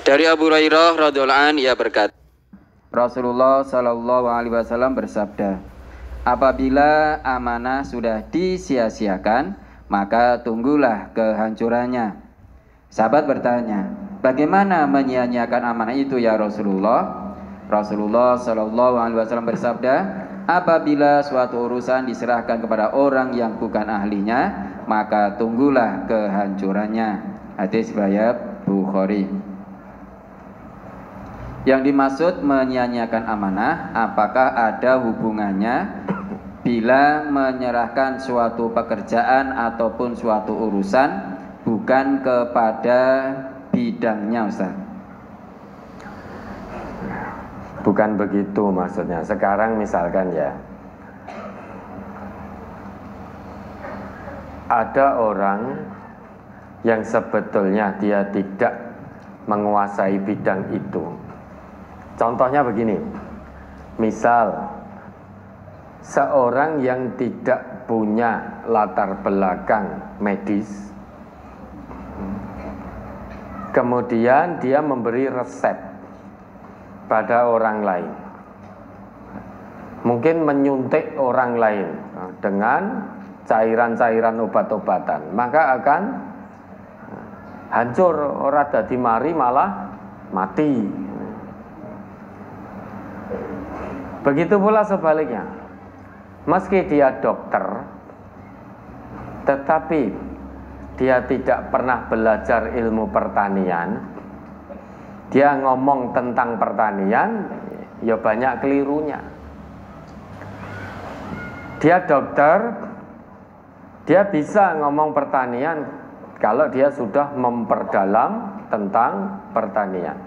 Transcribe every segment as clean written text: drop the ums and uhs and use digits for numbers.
Dari Abu Hurairah radhiyallahu anhu ia berkata, Rasulullah Shallallahu alaihi wasallam bersabda, apabila amanah sudah disia-siakan, maka tunggulah kehancurannya. Sahabat bertanya, bagaimana menyia-nyiakan amanah itu ya Rasulullah? Rasulullah Shallallahu alaihi wasallam bersabda, apabila suatu urusan diserahkan kepada orang yang bukan ahlinya, maka tunggulah kehancurannya. Hadis riwayat Bukhari. Yang dimaksud menyia-nyiakan amanah, apakah ada hubungannya bila menyerahkan suatu pekerjaan ataupun suatu urusan bukan kepada bidangnya, Ustaz? Bukan begitu maksudnya. Sekarang misalkan ya, ada orang yang sebetulnya dia tidak menguasai bidang itu. Contohnya begini, misal seorang yang tidak punya latar belakang medis, kemudian dia memberi resep pada orang lain, mungkin menyuntik orang lain dengan cairan-cairan obat-obatan, maka akan hancur, ora dadi mari malah mati. Begitu pula sebaliknya, meski dia dokter, tetapi dia tidak pernah belajar ilmu pertanian, dia ngomong tentang pertanian, ya banyak kelirunya. Dia dokter, dia bisa ngomong pertanian kalau dia sudah memperdalam tentang pertanian.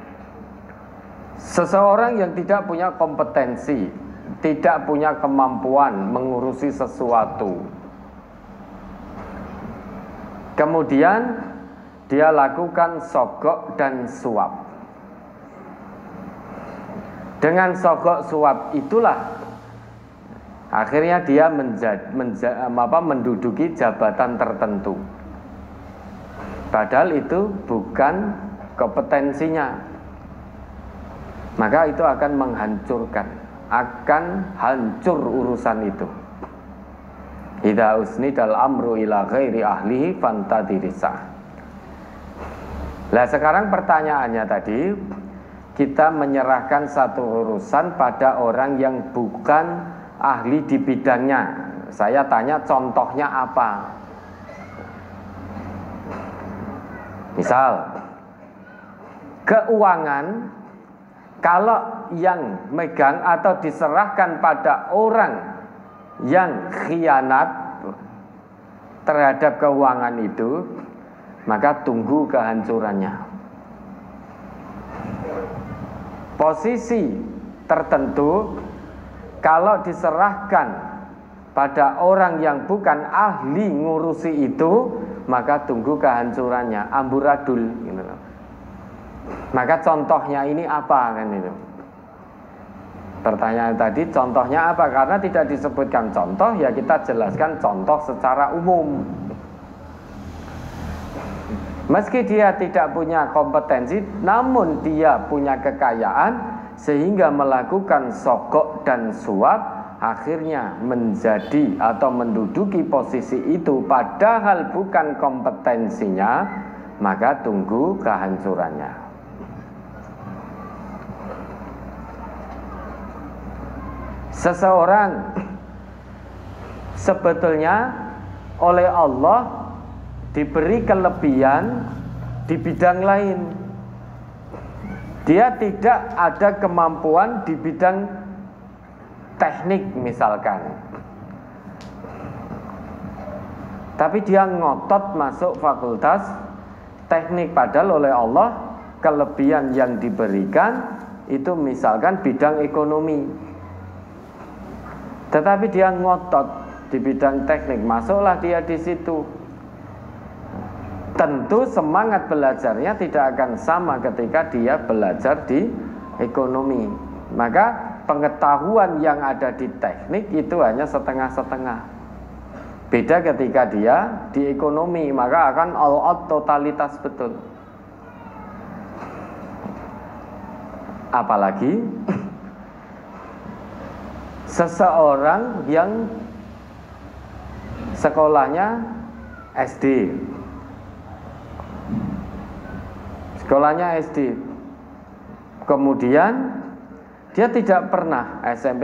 Seseorang yang tidak punya kompetensi, tidak punya kemampuan mengurusi sesuatu, kemudian dia lakukan sogok dan suap. Dengan sogok suap itulah akhirnya dia menduduki jabatan tertentu, padahal itu bukan kompetensinya. Maka itu akan menghancurkan, akan hancur urusan itu. Idza usnidal amru ila ghairi ahlihi fantadirisa. Lah sekarang pertanyaannya tadi, kita menyerahkan satu urusan pada orang yang bukan ahli di bidangnya. Saya tanya contohnya apa? Misal keuangan, kalau yang megang atau diserahkan pada orang yang khianat terhadap keuangan itu, maka tunggu kehancurannya. Posisi tertentu kalau diserahkan pada orang yang bukan ahli ngurusi itu, maka tunggu kehancurannya, amburadul gitu loh. Maka contohnya ini apa kan itu? Pertanyaan tadi contohnya apa? Karena tidak disebutkan contoh, ya kita jelaskan contoh secara umum. Meski dia tidak punya kompetensi, namun dia punya kekayaan sehingga melakukan sogok dan suap, akhirnya menjadi atau menduduki posisi itu padahal bukan kompetensinya, maka tunggu kehancurannya. Seseorang sebetulnya oleh Allah diberi kelebihan di bidang lain. Dia tidak ada kemampuan di bidang teknik misalkan, tapi dia ngotot masuk fakultas teknik, padahal oleh Allah kelebihan yang diberikan itu misalkan bidang ekonomi, tetapi dia ngotot di bidang teknik, masuklah dia di situ. Tentu semangat belajarnya tidak akan sama ketika dia belajar di ekonomi. Maka pengetahuan yang ada di teknik itu hanya setengah-setengah. Beda ketika dia di ekonomi, maka akan all out totalitas betul. Apalagi seseorang yang sekolahnya SD, kemudian dia tidak pernah SMP